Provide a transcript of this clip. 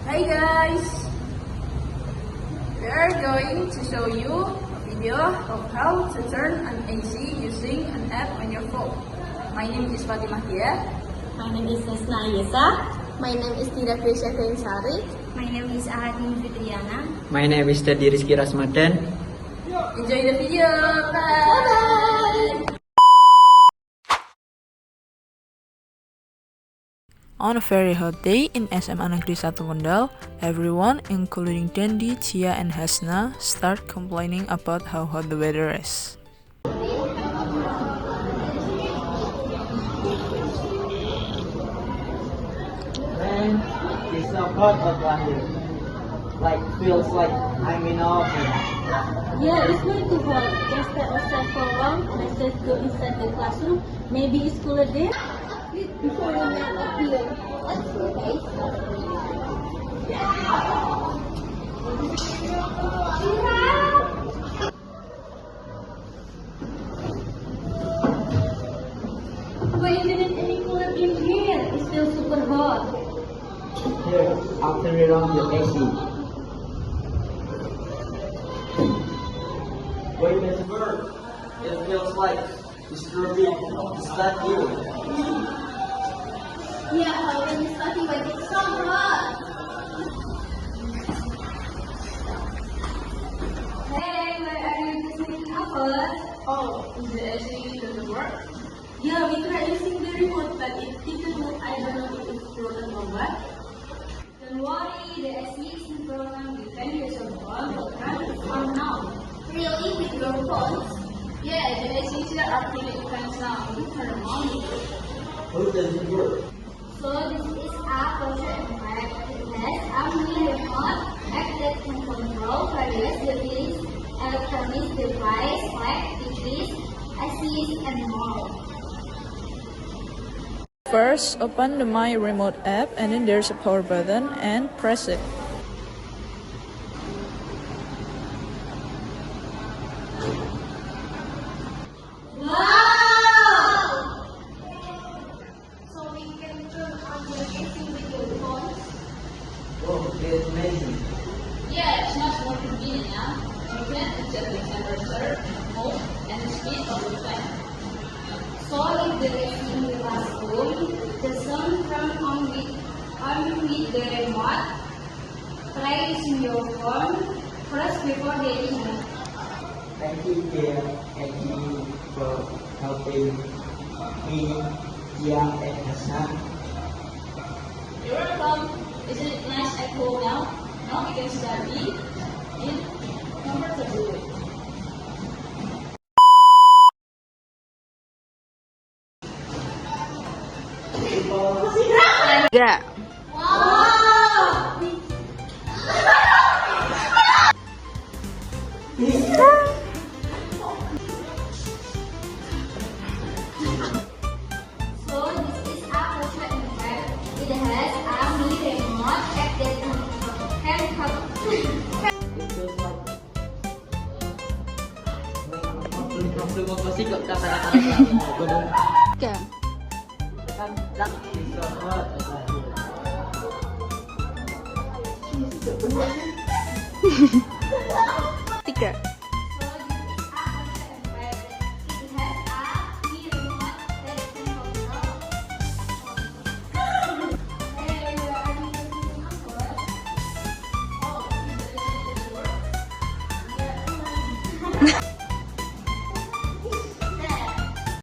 Hi guys! We are going to show you a video of how to turn an AC using an app on your phone. My name is Ghea. My name is Hasna Ayesha. My name is Dira Grecia. My name is Ahaddini Fitriyana. My name is Rizqie. Enjoy the video! Bye! On a very hot day in SMA Negeri 1 Kendal, everyone, including Dendi, Cia, and Hasna, start complaining about how hot the weather is. Man, it's so hot out here. Like, feels like I'm in oven. Yeah, it's way too hot. Just step outside for a while. Let's just go inside the classroom. Maybe it's cooler there. Before we melt up here, let's go, guys. Why isn't it any cooler in here? It's still super hot. Here, I'll turn it on the AC. Wait, Mr. Bird. It feels like it's dripping. Is that you? Yeah, when it's starting, but it's so hot. Hey, why are you just making effort? Oh, the AC doesn't work? Yeah, we tried using the remote, but it didn't work. I don't know if it's broken or what. Don't worry, the AC isn't broken. You can use your phone to run it from now. Really, with your phones? Yeah, the ACs are pretty fast now. You turn them on. How does it work? So this is a portrait effect. It has a mini remote app that can control various devices, electronic devices like TVs, ACs, and more. First, open the My Remote app and then there's a power button and press it. So we can turn on the AC with your phones. Oh, it's amazing. Yeah, it's much more convenient now. You can adjust the temperature, mode, and the speed of the fan. So if the AC in the classroom doesn't turn on with the remote, try using your phone first before getting it. Thank you, Ghea and you for helping me, Ghea and Hasna. You're welcome. Isn't it nice at home now? Now we can study in comfortable way. Yeah. So this is a portrait effect. It has a mini remote app that can help. It feels like waktu pasti kok kata-kata gunung. Can. Kan dak it's so hot out here. Tiga. So this is a portrait effect. It has a mini remote that can control.